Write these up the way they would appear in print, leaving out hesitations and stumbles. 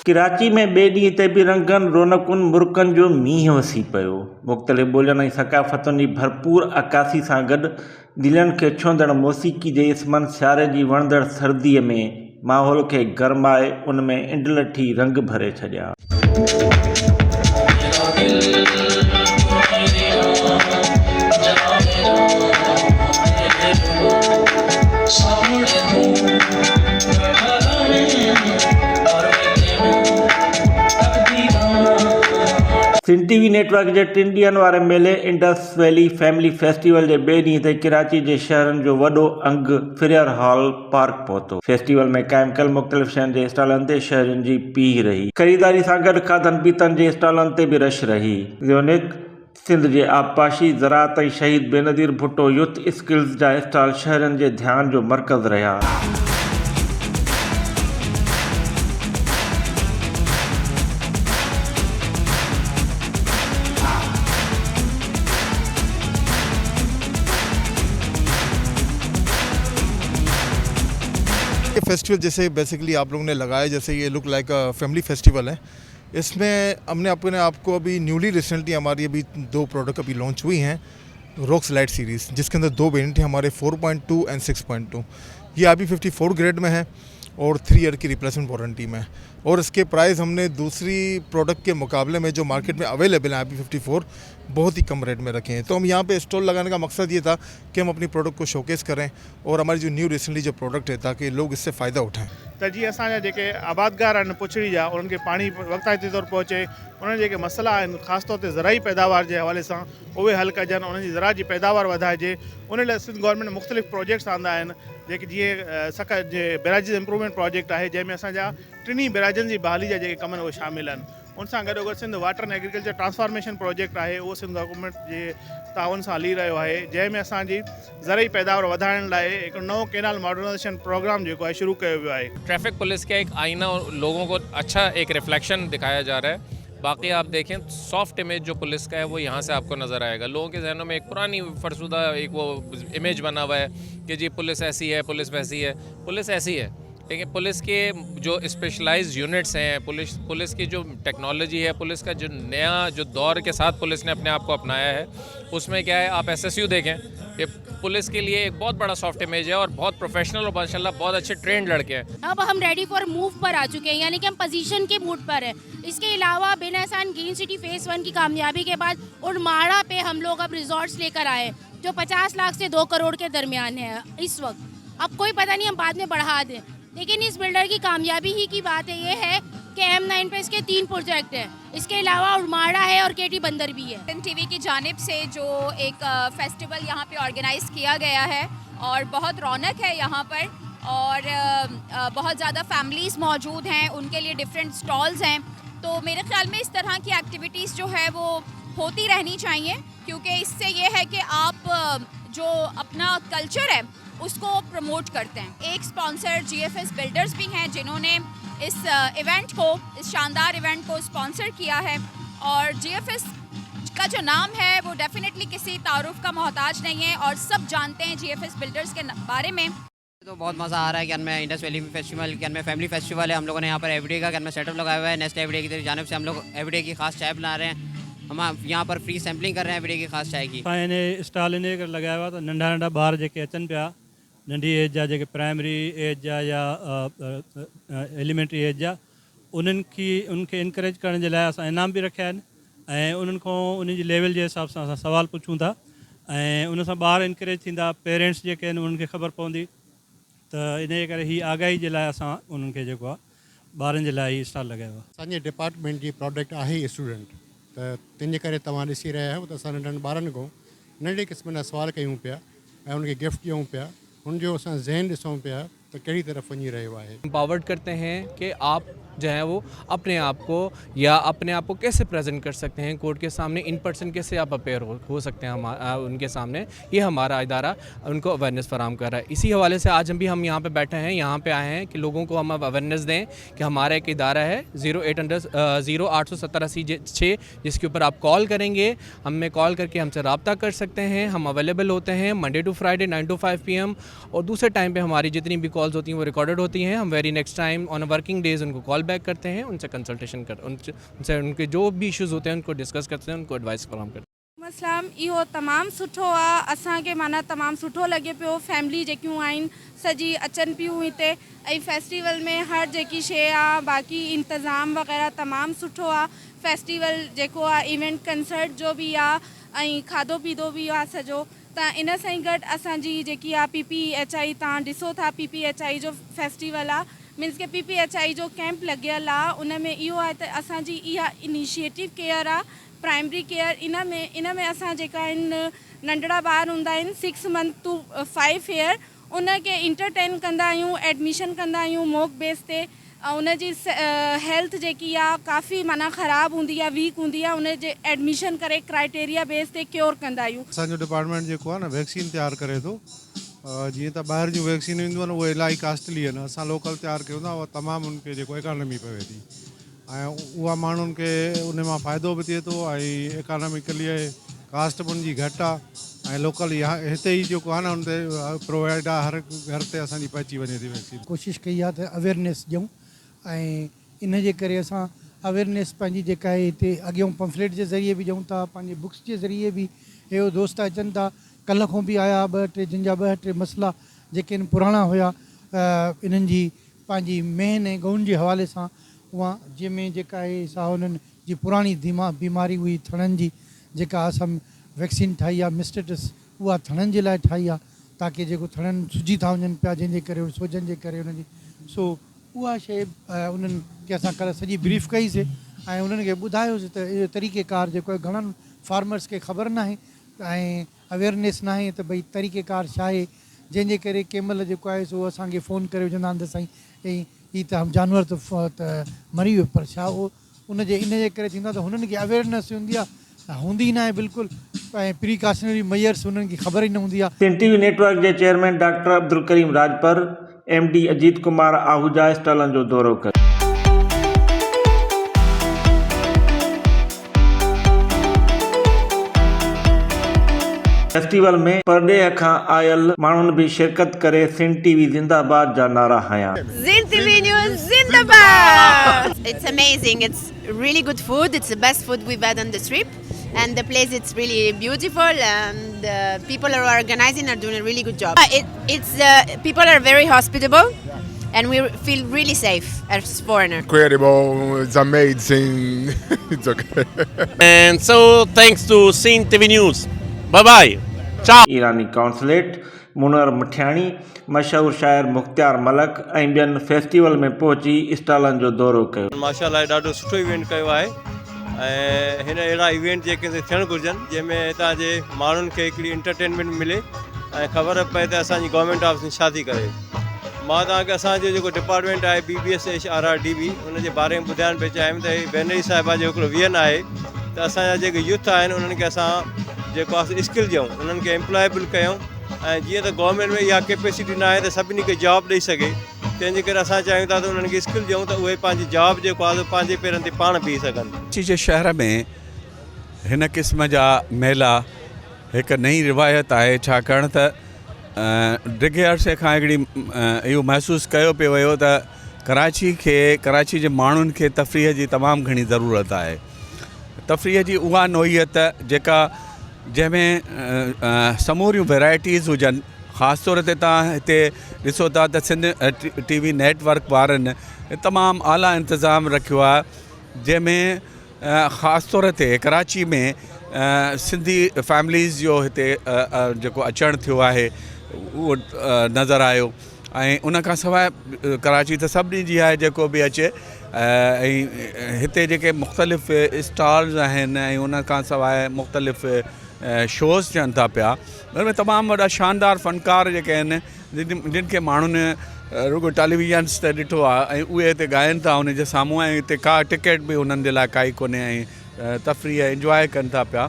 कराची में ॿिए ॾींहं ते बि रंगनि रौनकुनि मुर्कनि जो मींहुं वसी पियो। मुख़्तलिफ़ ॿोलियुनि ऐं सक़ाफ़तुनि जी भरपूर अकासी सां गॾु दिलनि खे छुहंदड़ मौसीक़ी जे इस्मनि सियारे जी वणंदड़ सर्दीअ में माहौल खे गरमाए उन में इंडलठी रंग भरे छॾिया। सिंध टीवी नेटवर्क जे 3 ॾींहंनि वारे मेले इंडस वैली फैमिली फेस्टिवल जे ॿिए ॾींहं ते कराची जे शहरनि जो वॾो अंग फिरियर हॉल पार्क पहुतो। फेस्टिवल में क़ाइमु कयल मुख़्तलिफ़ शयुनि जे स्टॉलनि ते शहरियुनि जी पीह रही। ख़रीदारी सां गॾु खाधनि पीतनि जे स्टॉलनि ते बि रश रही। यूनिक सिंध जे आबपाशी ज़राअत ऐं शहीद बेनज़ीर भुट्टो यूथ स्किल्स जा स्टॉल शहरियुनि जे ध्यान जो मर्कज़ रहिया। फेस्टिवल जैसे बेसिकली आप लोगों ने लगाया, जैसे ये लुक लाइक फैमिली फेस्टिवल है। इसमें हमने अपने आपको अभी न्यूली रिसेंटली हमारी अभी 2 प्रोडक्ट अभी लॉन्च हुई हैं रॉक्स लाइट सीरीज़, जिसके अंदर 2 वेरिएंट हैं हमारे 4.2 एंड 6.2। ये अभी 54 ग्रेड में है और 3 ईयर की रिप्लेसमेंट वारंटी में। और इसके प्राइस हमने दूसरी प्रोडक्ट के मुकाबले में जो मार्केट में अवेलेबल है अभी 54 बहुत ही कम रेट में रखे हैं। तो हम यहाँ पे स्टॉल लगाने का मकसद ये था कि हम अपनी प्रोडक्ट को शोकेस करें और हमारी जो न्यू रिसेंटली जो प्रोडक्ट है ताकि लोग इससे फ़ायदा उठाएं। त जीअं असांजा जेके आबादगार आहिनि पुछड़ी जा, उन्हनि खे पाणी वक़्ताइते तौरु पहुचे, उन्हनि जेके मसइला आहिनि ख़ासि तौर ते ज़राई पैदावार जे हवाले सां उहे हल कजनि, उन्हनि जी ज़राअत जी पैदावार वधाइजे। उन लाइ सिंध गवर्नमेंट मुख़्तलिफ़ प्रोजेक्ट्स आंदा आहिनि जेके जीअं सख जे बैराजिस इम्प्रूवमेंट प्रोजेक्ट आहे, जंहिंमें असांजा 3 बैराजनि जी बहाली जा जेके कम आहिनि उहे शामिल आहिनि। उन सां गॾोगॾु Sindh water and agriculture transformation project आहे, उहो सिंध गवर्नमेंट जे ताउन सां हली रहियो आहे, जंहिंमें असांजी ज़रई पैदावार वधाइण लाइ हिकु नओं केनाल मॉडर्नाइज़ेशन प्रोग्राम जेको आहे शुरू कयो वियो आहे। ट्रैफिक पुलिस का एक आईना और लोगों को अच्छा एक रिफ्लेक्शन दिखाया जा रहा है। बाकी आप देखें सॉफ्ट इमेज जो पुलिस का है वो यहाँ से आपको नज़र आएगा। लोगों के जहनों में एक पुरानी फरसुदा एक वो इमेज बना हुआ है कि जी पुलिस ऐसी है, पुलिस वैसी है। पुलिस ऐसी है, लेकिन पुलिस के जो स्पेशलाइज्ड यूनिट्स हैं, पुलिस की जो टेक्नोलॉजी है, पुलिस का जो नया जो दौर के साथ पुलिस ने अपने आप को अपनाया है, उसमें क्या है, आप एसएसयू देखें, ये पुलिस के लिए एक बहुत बड़ा सॉफ्ट इमेज है और बहुत प्रोफेशनल और माशाल्लाह बहुत अच्छे ट्रेंड लड़के हैं। अब हम रेडी फॉर मूव पर आ चुके हैं, यानी कि हम पोजीशन के मूड पर हैं। इसके अलावा बिन एहसान ग्रीन सिटी फेज़ 1 की कामयाबी के बाद उड़माड़ा पे हम लोग अब रिजॉर्ट्स लेकर आए जो 50 लाख से 2 करोड़ के दरमियान है इस वक्त। अब कोई पता नहीं हम बाद में बढ़ा दें, लेकिन इस बिल्डर की कामयाबी ही की बात है ये है कि M9 पे इसके 3 प्रोजेक्ट हैं। इसके अलावा उड़माड़ा है और केटी बंदर भी है। सिंध टीवी की जानिब से जो एक फेस्टिवल यहाँ पे ऑर्गेनाइज़ किया गया है और बहुत रौनक है यहाँ पर, और बहुत ज़्यादा फैमिलीज़ मौजूद हैं, उनके लिए डिफरेंट स्टॉल्स हैं। तो मेरे ख्याल में इस तरह की एक्टिविटीज़ जो है वो होती रहनी चाहिए, क्योंकि इससे ये है कि आप जो अपना कल्चर है उसको प्रमोट करते हैं। एक स्पॉन्सर GFS बिल्डर्स भी हैं जिन्होंने इस इवेंट को, इस शानदार इवेंट को स्पॉन्सर किया है, और GFS का जो नाम है वो डेफिनेटली किसी तारुफ का मोहताज नहीं है और सब जानते हैं GFS बिल्डर्स के बारे में। तो बहुत मज़ा आ रहा है कि में इंडस वैली फेस्टिवल के में फैमिली फेस्टिवल है। हम लोगों ने यहाँ पर एवरीडे का में सेटअप लगाया हुआ है। नेक्स्ट एवरीडे की जानिब से हम लोग एवरीडे की खास चाय बना रहे हैं। हम यहाँ पर फ्री सैम्पलिंग कर रहे हैं एवरीडे की खास चाय की। स्टॉल इन लगाया हुआ तो नंढा नंढा ॿार जेके अचनि पिया, नंढी एज जा जेके प्राइमरी एज जा या एलिमेंट्री एज जा, उनखे इनकरेज करण जे लाइ असां इनाम बि रखिया आहिनि ऐं उन्हनि खां उन जी लेवल जे हिसाब सां असां सवाल पुछूं था ऐं उन सां ॿार इनकरेज थींदा, पेरेंट्स जेके आहिनि उन्हनि खे ख़बर पवंदी। त इन जे करे हीअ आगाही जे लाइ असां उन्हनि खे जेको आहे ॿारनि जे लाइ स्टॉल लगायो आहे। असांजे डिपार्टमेंट जी प्रोडक्ट आहे स्टूडेंट, त तंहिंजे करे तव्हां ॾिसी रहिया आहियो त असां नंढनि ॿारनि खां नंढे क़िस्म जा सवाल कयूं पिया ऐं उनखे गिफ्ट ॾियूं पिया, उनजो असां ज़हन ॾिसूं पिया त कहिड़ी तरफ़ वञी रहियो आहे। एम्पावर्ड करते हैं कि आप जो है वो अपने आप को कैसे प्रेजेंट कर सकते हैं कोर्ट के सामने, इन पर्सन कैसे आप अपेयर हो सकते हैं उनके सामने। ये हमारा इदारा उनको अवेयरनेस फराहम कर रहा है। इसी हवाले से आज हम भी यहाँ पे बैठे हैं, यहाँ पे आए हैं कि लोगों को हम अवेयरनेस दें कि हमारा एक इदारा है 0870-80-6, जिसके ऊपर आप कॉल करेंगे, हमें कॉल करके हमसे रब्ता कर सकते हैं। हम अवेलेबल होते हैं Monday two Friday 9 to 5 PM, और दूसरे टाइम पर हमारी जितनी भी कॉल्स होती हैं वो रिकॉर्डेड होती हैं। हम very next time on working days उनको कॉल बैक करते हैं, उनसे कंसल्टेशन उनसे उनके जो भी इश्यूज़ होते हैं उनको डिस्कस करते हैं, उनको एडवाइस फराहम करते हैं। मसलाम इहो तमामु सुठो आहे, असांखे माना तमामु सुठो लॻे पियो। फैमिली जेकियूं आहिनि सॼी अचनि पियूं हिते, ऐं फेस्टिवल में हर जेकी शइ आहे बाक़ी इंतज़ाम वग़ैरह तमामु सुठो आहे। फेस्टिवल जेको आहे इवेंट कंसर्ट जो बि आहे ऐं खाधो पीतो बि आहे सॼो। त इन सां ई गॾु असांजी जेकी आहे PPHI तव्हां ॾिसो था, PPHI जो फेस्टिवल आहे, मीन्स के PPHI जो कैंप लॻियल आहे। उन में इहो आहे त असांजी इहा इनिशिएटिव केयर आहे, प्राइमरी केयर। इन में असां जेका आहिनि नंढड़ा ॿार हूंदा आहिनि 6 मंथ टू 5 ईयर, उनखे इंटरटेन कंदा आहियूं, एडमिशन कंदा आहियूं मॉक बेस ते। उनजी हेल्थ जेकी आहे काफ़ी माना ख़राबु हूंदी आहे, वीक हूंदी आहे, उनजे एडमिशन करे क्राइटेरिया बेस ते क्योर कंदा आहियूं। असांजो डिपार्टमेंट जेको आहे न वैक्सीन तयारु करे थो। जीअं त ॿाहिरि जूं वैक्सीन ईंदियूं आहिनि उहे इलाही कास्टली आहिनि, असां लोकल तयारु कयूं था, उहा तमामु उनखे जेको इकॉनमी पवे थी ऐं उहा माण्हुनि खे उन मां फ़ाइदो बि थिए थो ऐं इकॉनमिकली कास्ट बि उनजी घटि आहे ऐं लोकल हिते ई जेको आहे न उन ते प्रोवाइड आहे, हर घर ते असांजी पहुची वञे थी वैक्सीन। कोशिशि कई आहे त अवेयरनेस ॾियूं ऐं इन जे करे असां अवेयरनेस पंहिंजी जेका आहे हिते अॻियों पंफलेट जे ज़रिए बि ॾियूं था, पंहिंजे बुक्स जे ज़रिए बि। इहो दोस्त अचनि था, कल्ह खां बि आया 2-3 जिन जा 2-3 मसइला जेके आहिनि पुराणा हुया, इन्हनि जी पंहिंजी मेन ऐं गउन जे हवाले सां उहा जंहिंमें जेका आहे सा हुननि जी पुराणी बीमारी हुई थणनि जी, जेका असां वैक्सीन ठाही आहे मिस्टेटिस, उहा थणनि जे लाइ ठाही आहे ताकी जेको थणनि सुजी था वञनि पिया जंहिंजे करे सोजनि जे करे उनजी। सो उहा शइ उन्हनि खे असां कल्ह सॼी ब्रीफ कईसीं ऐं उन्हनि खे ॿुधायोसीं त इहो तरीक़ेकार जेको आहे घणनि फार्मर्स खे ख़बर न आहे ऐं अवेयरनेस न आहे त भई तरीक़ेकार छा आहे, जंहिंजे करे कंहिं महिल जेको आहे सो असांखे फ़ोन करे विझंदा आहिनि त साईं हीअ त जानवर त मरी वियो, पर छा उहो उनजे इन जे करे थींदो आहे त हुननि खे अवेयरनेस हूंदी न आहे बिल्कुलु, ऐं प्रिकॉशनरी मेजर्स हुननि खे ख़बर ई न हूंदी आहे। सिंध टीवी नेटवर्क जे chairman doctor Abdul Karim Rajpar, MD Ajit Kumar Ahuja स्टॉलनि जो दौरो कयो। फेस्टिवल में परॾेह खां आयल माण्हुनि बि शिरकत करे सिंध टीवी ज़िंदाबाद जा नारा हंया। Zin TV News Zindabad! It's amazing. It's really good food. It's the best food we've had on the trip. And the place, it's really beautiful, and people who are organizing are doing a really good job. People are very hospitable, and we feel really safe as foreigners. Incredible, it's amazing. It's okay. And so thanks to Sindh TV News. Bye bye. Ciao. Irani consulate मुनर मठियाणी, मशहूर शायर मुख्तियार मलक ऐं ॿियनि festival में पहुची स्टॉलनि जो दौरो कयो। माशाल्लाह ॾाढो सुठो इवेंट कयो आहे ऐं हिन अहिड़ा इवेंट जेके थियणु घुरिजनि जंहिंमें हितां जे माण्हुनि खे हिकिड़ी एंटरटेनमेंट मिले ऐं ख़बर पए त असांजी गवर्नमेंट ऑफ छा थी करे। मां तव्हांखे असांजो जेको डिपार्टमेंट आहे BBSHRRDB उनजे बारे में ॿुधाइणु पियो चाहियां त बेनरी साहिबा जो हिकिड़ो वियन आहे त असांजा जेके यूथ आहिनि उन्हनि खे असां जेको आहे स्किल ॾियूं, उन्हनि खे एम्प्लॉयबल कयूं ऐं जीअं त गवर्नमेंट में इहा कैपेसिटी न आहे त सभिनी खे जॉब ॾेई सघे, तंहिंजे करे असां चाहियूं था त उन्हनि खे स्किल ॾियूं त उहे पंहिंजी जॉब जेको आहे पंहिंजे पेरनि ते पाण बीह सघनि। कराची जे शहर में हिन क़िस्म जा मेला हिकु नई रिवायत आहे, छाकाणि त डिघे अरसे खां हिकिड़ी इहो महसूसु कयो पियो वियो त कराची जे माण्हुनि खे तफ़रीह जी तमामु घणी ज़रूरत आहे। तफ़रीह जी उहा नोइयत जेका जंहिंमें समूरियूं वैराइटीज़ हुजनि। ख़ासि तौर ते तव्हां हिते ॾिसो था त सिंध TV नेटवर्क वारनि तमामु आला इंतज़ाम रखियो आहे, जंहिंमें ख़ासि तौर ते कराची में सिंधी फैमिलीज़ जो हिते जेको अचणु थियो आहे उहो नज़र आयो। ऐं उन खां सवाइ कराची त सभिनी जी आहे जेको बि अचे, ऐं हिते जेके मुख़्तलिफ़ स्टॉल्स आहिनि ऐं उन खां सवाइ मुख़्तलिफ़ शोज़ थियनि था पिया, उनमें तमामु वॾा शानदार फ़नकार जेके आहिनि जिन खे माण्हुनि रुगो टेलीविजन्स ते ॾिठो आहे ऐं उहे हिते ॻाइनि था उन जे साम्हूं, ऐं हिते का टिकट बि उन्हनि जे लाइ काई कोन्हे ऐं तफ़रीह इंजॉय कनि था पिया।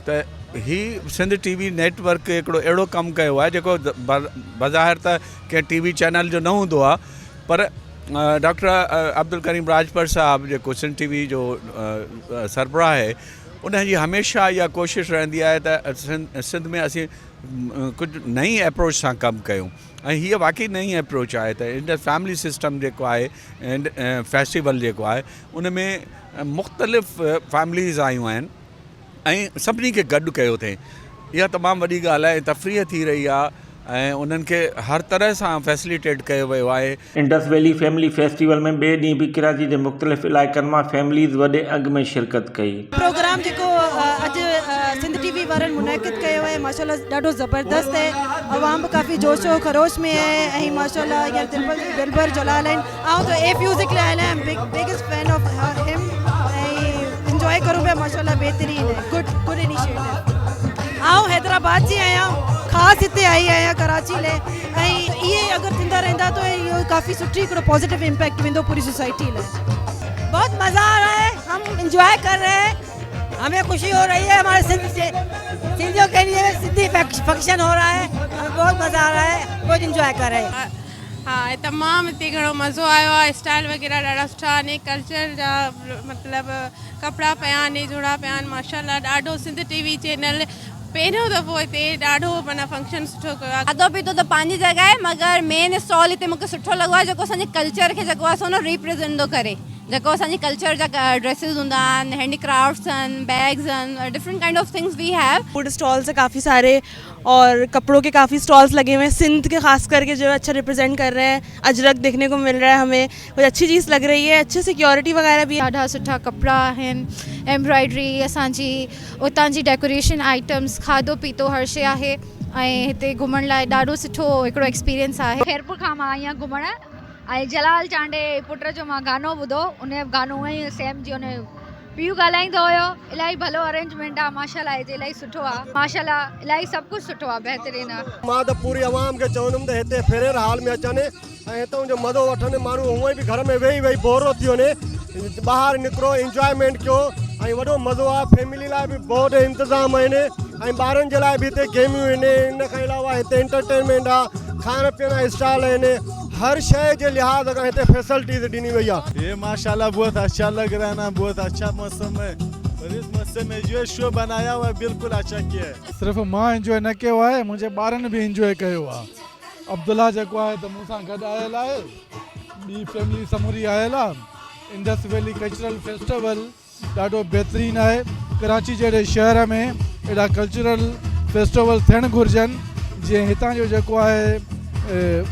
त ही सिंध TV नेटवर्क हिकिड़ो अहिड़ो कमु कयो आहे जेको बज़ाहिर त कंहिं TV चैनल जो न हूंदो आहे, पर डॉक्टर अब्दुल करीम राजपर साहब जेको सिंध TV जो सरबराह आहे उनजी हमेशह इहा कोशिशि रहंदी आहे त सिंध में असीं कुझु नई अप्रोच सां कमु कयूं ऐं हीअ वाक़ई नई अप्रोच आहे त इंडस फैमिली सिस्टम जेको आहे फेस्टिवल जेको आहे उन में मुख़्तलिफ़ फैमिलीज़ आयूं आहिनि ऐं सभिनी खे गॾु कयो अथई। इहा तमामु वॾी ॻाल्हि आहे, तफ़रीह थी रही आहे ऐं उन्हनि खे हर तरह सां फैसिलिटेट कयो वियो आहे। इंडस वैली फैमिली फेस्टिवल में ॿिए ॾींहुं बि कराची जे मुख़्तलिफ़ इलाइक़नि मां फैमिलीज़ वॾे अघ में शिरकत कई। प्रोग्राम जेको अॼु सिंध टीवी वारनि मुनक़िद कयो आहे माशाल्लाह ॾाढो ज़बरदस्त आहे। अवाम बि काफ़ी जोशो खरोश में आहे ऐं माशाल्लाह हींअर दिलबर जलाल आहिनि। आउं त ए म्यूज़िक लाइ आहियां, बिगेस्ट फैन ऑफ हिम ऐं इंजॉय करूं पिया माशाल्लाह बेहतरीन है, गुड इनिशिएटिव। आउं हैदराबाद जी आहियां, ख़ासि हिते आई आहियां कराची लाइ ऐं इहे अगरि थींदा रहंदा तो इहो काफ़ी सुठी हिकिड़ो पॉजिटिव इम्पैक्ट वेंदो पूरी सोसाइटी लाइ। बहुत मज़ा आ रहा है, हम इंजॉय कर रहे हैं, हमें खुशी हो रही है, हमारे सिंधियों के लिए सिंधी फंक्शन हो रहा है, हमें बहुत मज़ा आ रहा है, बहुत इंजॉय कर रहे हैं। हाँ तमामु हिते घणो मज़ो आयो आहे, स्टाइल वग़ैरह ॾाढा सुठा आहिनि, कल्चर जा मतिलबु कपिड़ा पिया आहिनि, जोड़ा पिया आहिनि माशाल्लाह। ॾाढो सिंध टीवी चैनल पहिरियों दफ़ो हिते ॾाढो माना फंक्शन सुठो कयो आहे। खाधो पीतो त पंहिंजी जॻह आहे, मगर मेन स्टॉल हिते मूंखे सुठो लॻो आहे जेको असांजे कल्चर खे जेको आहे सो न रिप्रेज़ेंट थो करे। जेको असांजे कल्चर जा ड्रेसिस हूंदा आहिनि, हैंडीक्राफ्ट्स आहिनि, बैग्स आहिनि, different kind of things we have. Food stalls है काफ़ी सारे और कपड़ों के काफ़ी स्टॉल्स लगे हुए हैं, सिंध के खास करके जो है अच्छा रिप्रेजेंट कर रहे हैं। अजरक देखने को मिल रहा है, हमें कुछ अच्छी चीज़ लग रही है, अच्छी सिक्योरिटी वगैरह भी। ॾाढा सुठा कपिड़ा आहिनि, एम्ब्रॉयडरी, असांजी उतां जी डेकोरेशन आइटम्स, खाधो पीतो हर शइ आहे ऐं हिते घुमण लाइ ॾाढो सुठो हिकिड़ो एक्सपीरियंस आहे। खैरपुर खां मां आई आहियां घुमण ऐं जलाल चांडे पुट जो मां गानो ॿुधो, उन गानो ई सेम जी उन पीउ ॻाल्हाईंदो हुयो। इलाही भलो अरेंजमेंट आहे माशाल्लाह, हिते इलाही सुठो आहे माशाल्लाह, इलाही सभु कुझु सुठो आहे, बहितरीनु आहे। मां त पूरी आवाम खे चवंदुमि त हिते फेरेर हाल में अचनि ऐं हितां जो मज़ो वठनि। माण्हू हूअं बि घर में वेही वेही बोर थी वञे, ॿाहिरि निकिरो, इंजॉयमेंट कयो ऐं वॾो मज़ो आहे। फैमिली लाइ बि बहुत इंतज़ाम आहिनि ऐं ॿारनि जे लाइ बि हिते गेमियूं आहिनि। इन खां अलावा हिते एंटरटेनमेंट आहे, खाइण पीअण जा स्टॉल आहिनि, हर शय के लिहाज खां हिते फैसिलिटीज ॾिनी वई आहे। ये माशाल्लाह बहुत अच्छा लग रहा है ना, बहुत अच्छा मौसम है और इस मौसम में जो शो बनाया हुआ है बिल्कुल अच्छा किया है। सिर्फ मां इंजॉय न कयो आहे, मुंहिंजे ॿारनि बि इंजॉय कयो आहे। अब्दुल्ला जेको आहे त मूंसां गॾु आयल आहे, ॿी फैमिली समूरी आयल आहे। इंडस वैली कल्चरल फेस्टिवल ॾाढो बहितरीनु आहे। कराची जहिड़े शहर में अहिड़ा कल्चरल फेस्टिवल थियणु घुरिजनि, जीअं हितां जो जेको आहे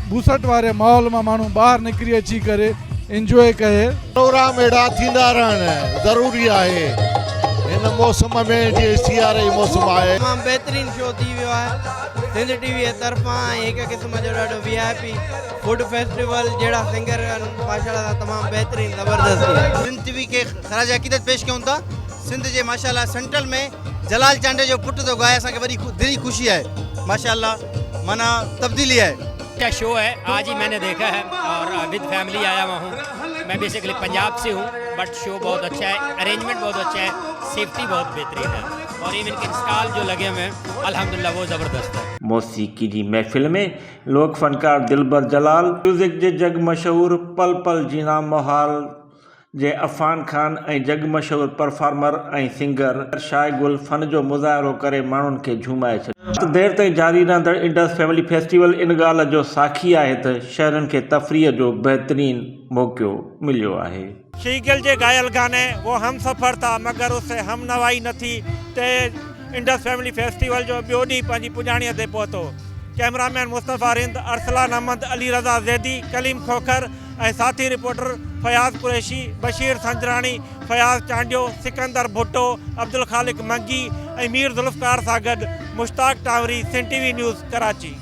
बूसट वारे माहौल मां माण्हू ॿाहिरि निकिरी अची करे इंजॉय करे। प्रोग्राम अहिड़ा थींदा रहणु ज़रूरी आहे हिन मौसम में, जीअं सियारे जो मौसम आहे। तमामु बहितरीनु शो थी वियो आहे सिंध टीवी जे तरफ़ां, हिकु क़िस्म जो ॾाढो VIP फूड फेस्टिवल जहिड़ा सिंगर माशाल्लाह तमामु बहितरीनु ज़बरदस्त। सिंध टीवी के ख़राज अक़ीदत पेश कयूं था। सिंध जे माशाल्लाह सेंट्रल में जलाल चांडे जो पुट तो गाए, असांखे वॾी दिली ख़ुशी आहे माशाल्लाह, माना तब्दीली है। अच्छा शो है, आज ही मैंने देखा है और विद फैमिली आया हुआ हूँ। मैं बेसिकली पंजाब से हूँ, बट शो बहुत अच्छा है, अरेंजमेंट बहुत अच्छा है, सेफ्टी बहुत बेहतरीन है और इवन के स्टॉल जो लगे हुए हैं अल्हम्दुलिल्लाह वो ज़बरदस्त है। मौसीकी जी महफ़िल में लोक फनकार दिलबर जलाल, म्यूज़िक जे जग मशहूर पल पल जीना मोहाल जे अफ़ान खान ऐं जग मशहूर परफॉर्मर ऐं सिंगर शायगुल फ़न जो मुज़ाहिरो करे माण्हुनि खे झूमाए छॾियो। देर ताईं जारी रहंदड़ इंडस फैमिली फेस्टिवल इन ॻाल्हि जो साखी आहे त शहरनि खे तफ़रीह जो बहितरीनु मौक़ो मिलियो आहे। शीगिल जे गायल गाने वो हम सफ़र था मगर उससे हम नवाई न थी ते इंडस फैमिली फेस्टिवल जो ॿियो ॾींहुं पंहिंजी पुॼाणीअ ते पहुतो। कैमरामैन मुस्तफ़ा रिंद, अरसलान अहमद, अली रज़ा ज़ैदी, कलीम खोखर ऐं साथी रिपोर्टर फयाज़ कुरैशी, बशीर संजराणी, फयाज़ चांडियो, सिकंदर भुट्टो, अब्दुल ख़ालिक मंगी ऐं मीर ज़ुल्फ़कार सां गॾु मुश्ताक टावरी, सिंध टीवी न्यूज़ कराची।